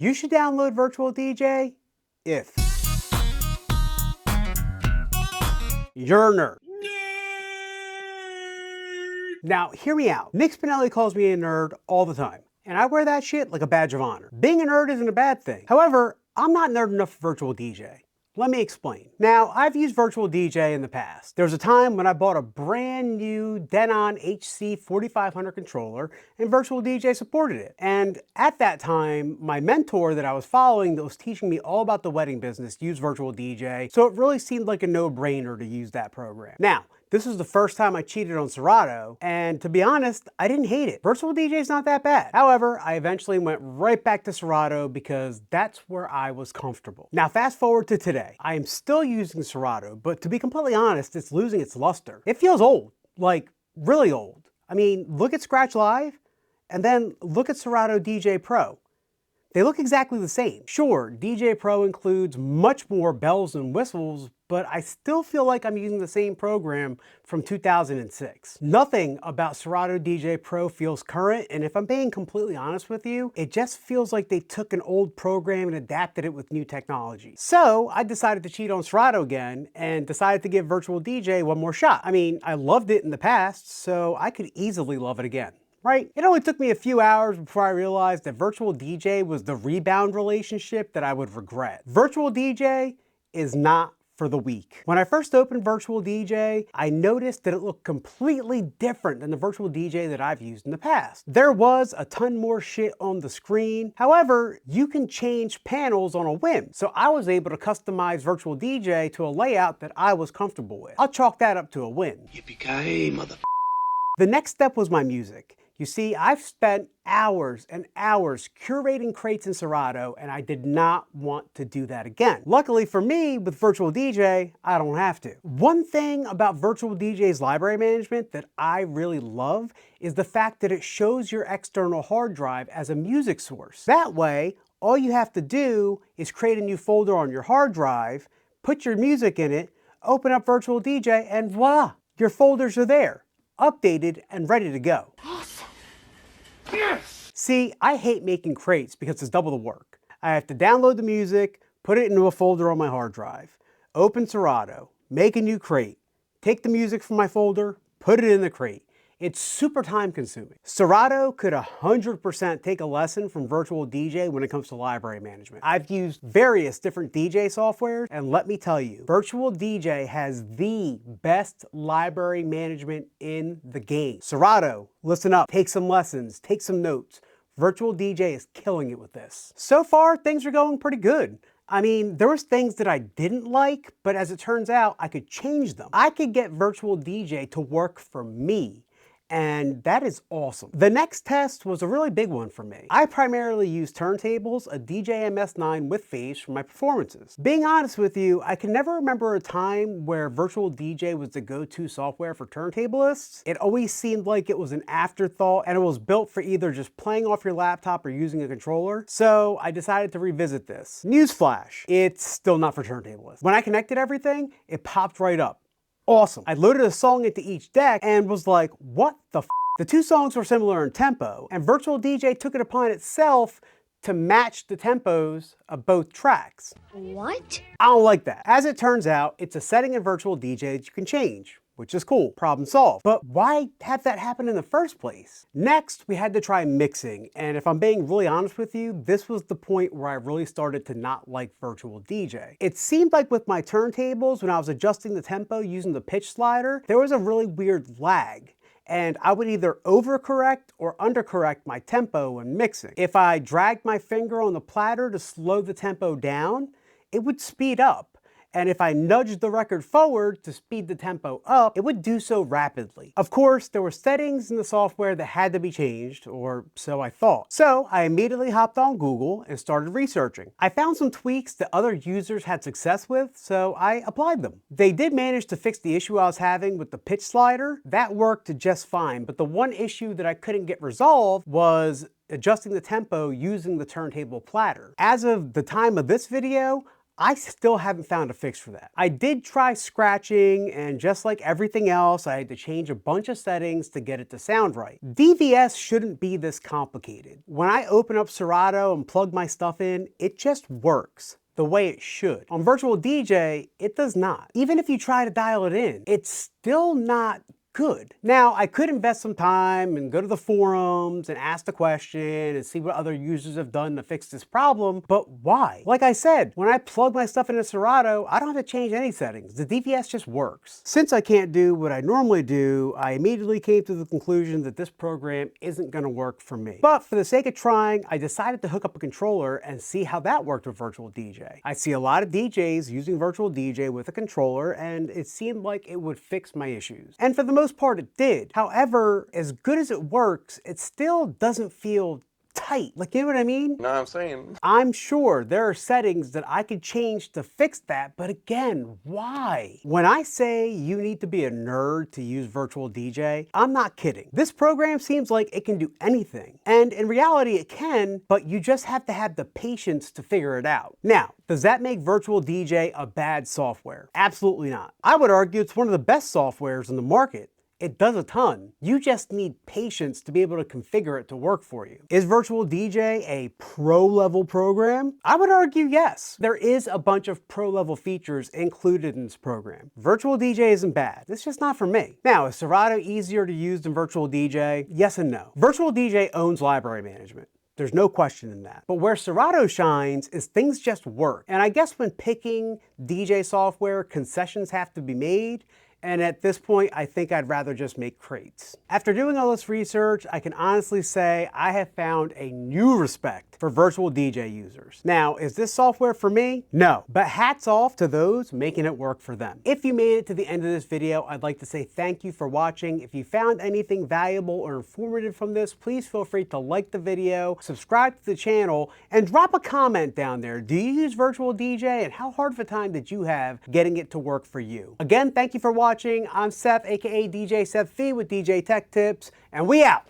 You should download Virtual DJ if you're a nerd. Now, hear me out. Nick Spinelli calls me a nerd all the time, and I wear that shit like a badge of honor. Being a nerd isn't a bad thing. However, I'm not nerd enough for Virtual DJ. Let me explain. Now, I've used Virtual DJ in the past. There was a time when I bought a brand new Denon HC 4500 controller and Virtual DJ supported it. And at that time, my mentor that I was following that was teaching me all about the wedding business used Virtual DJ, so it really seemed like a no-brainer to use that program. Now, this was the first time I cheated on Serato, and to be honest, I didn't hate it. Virtual DJ is not that bad. However, I eventually went right back to Serato because that's where I was comfortable. Now fast forward to today. I am still using Serato, but to be completely honest, it's losing its luster. It feels old, like really old. I mean, look at Scratch Live, and then look at Serato DJ Pro. They look exactly the same. Sure, DJ Pro includes much more bells and whistles, but I still feel like I'm using the same program from 2006. Nothing about Serato DJ Pro feels current, and if I'm being completely honest with you, it just feels like they took an old program and adapted it with new technology. So I decided to cheat on Serato again and decided to give Virtual DJ one more shot. I mean, I loved it in the past, so I could easily love it again. Right? It only took me a few hours before I realized that Virtual DJ was the rebound relationship that I would regret. Virtual DJ is not for the weak. When I first opened Virtual DJ, I noticed that it looked completely different than the Virtual DJ that I've used in the past. There was a ton more shit on the screen. However, you can change panels on a whim. So I was able to customize Virtual DJ to a layout that I was comfortable with. I'll chalk that up to a win. Yippee-ki-yay, mother. The next step was my music. You see, I've spent hours and hours curating crates in Serato, and I did not want to do that again. Luckily for me, with Virtual DJ, I don't have to. One thing about Virtual DJ's library management that I really love is the fact that it shows your external hard drive as a music source. That way, all you have to do is create a new folder on your hard drive, put your music in it, open up Virtual DJ, and voila, your folders are there, updated and ready to go. Yes! See, I hate making crates because it's double the work. I have to download the music, put it into a folder on my hard drive, open Serato, make a new crate, take the music from my folder, put it in the crate. It's super time consuming. Serato could 100% take a lesson from Virtual DJ when it comes to library management. I've used various different DJ softwares, and let me tell you, Virtual DJ has the best library management in the game. Serato, listen up, take some lessons, take some notes. Virtual DJ is killing it with this. So far, things are going pretty good. I mean, there was things that I didn't like, but as it turns out, I could change them. I could get Virtual DJ to work for me. And that is awesome. The next test was a really big one for me. I primarily use turntables, a DJ MS9 with phase for my performances. Being honest with you, I can never remember a time where Virtual DJ was the go-to software for turntablists. It always seemed like it was an afterthought and it was built for either just playing off your laptop or using a controller. So I decided to revisit this. Newsflash, it's still not for turntablists. When I connected everything, it popped right up. Awesome. I loaded a song into each deck and was like, what the f? The two songs were similar in tempo, and Virtual DJ took it upon itself to match the tempos of both tracks. What? I don't like that. As it turns out, it's a setting in Virtual DJ that you can change, which is cool, problem solved. But why have that happen in the first place? Next, we had to try mixing, and if I'm being really honest with you, this was the point where I really started to not like Virtual DJ. It seemed like with my turntables, when I was adjusting the tempo using the pitch slider, there was a really weird lag. And I would either overcorrect or undercorrect my tempo when mixing. If I dragged my finger on the platter to slow the tempo down, it would speed up. And if I nudged the record forward to speed the tempo up, it would do so rapidly. Of course, there were settings in the software that had to be changed, or so I thought. So I immediately hopped on Google and started researching. I found some tweaks that other users had success with, so I applied them. They did manage to fix the issue I was having with the pitch slider. That worked just fine, but the one issue that I couldn't get resolved was adjusting the tempo using the turntable platter. As of the time of this video, I still haven't found a fix for that. I did try scratching, and just like everything else, I had to change a bunch of settings to get it to sound right. DVS shouldn't be this complicated. When I open up Serato and plug my stuff in, it just works the way it should. On Virtual DJ, it does not. Even if you try to dial it in, it's still not good. Now, I could invest some time and go to the forums and ask the question and see what other users have done to fix this problem, but why? Like I said, when I plug my stuff into Serato, I don't have to change any settings. The DVS just works. Since I can't do what I normally do, I immediately came to the conclusion that this program isn't going to work for me. But for the sake of trying, I decided to hook up a controller and see how that worked with Virtual DJ. I see a lot of DJs using Virtual DJ with a controller, and it seemed like it would fix my issues. And for the most part, it did. However, as good as it works, it still doesn't feel tight. Like, you know what I mean? Know what I'm saying? I'm sure there are settings that I could change to fix that, but again, why? When I say you need to be a nerd to use Virtual DJ, I'm not kidding. This program seems like it can do anything. And in reality, it can, but you just have to have the patience to figure it out. Now, does that make Virtual DJ a bad software? Absolutely not. I would argue it's one of the best softwares in the market. It does a ton. You just need patience to be able to configure it to work for you. Is Virtual DJ a pro-level program? I would argue yes. There is a bunch of pro-level features included in this program. Virtual DJ isn't bad. It's just not for me. Now, is Serato easier to use than Virtual DJ? Yes and no. Virtual DJ owns library management. There's no question in that. But where Serato shines is things just work. And I guess when picking DJ software, concessions have to be made. And at this point, I think I'd rather just make crates. After doing all this research, I can honestly say I have found a new respect for Virtual DJ users. Now, is this software for me? No, but hats off to those making it work for them. If you made it to the end of this video, I'd like to say thank you for watching. If you found anything valuable or informative from this, please feel free to like the video, subscribe to the channel, and drop a comment down there. Do you use Virtual DJ, and how hard of a time did you have getting it to work for you? Again, thank you for watching. I'm Seth, aka DJ Seth V with DJ Tech Tips, and we out.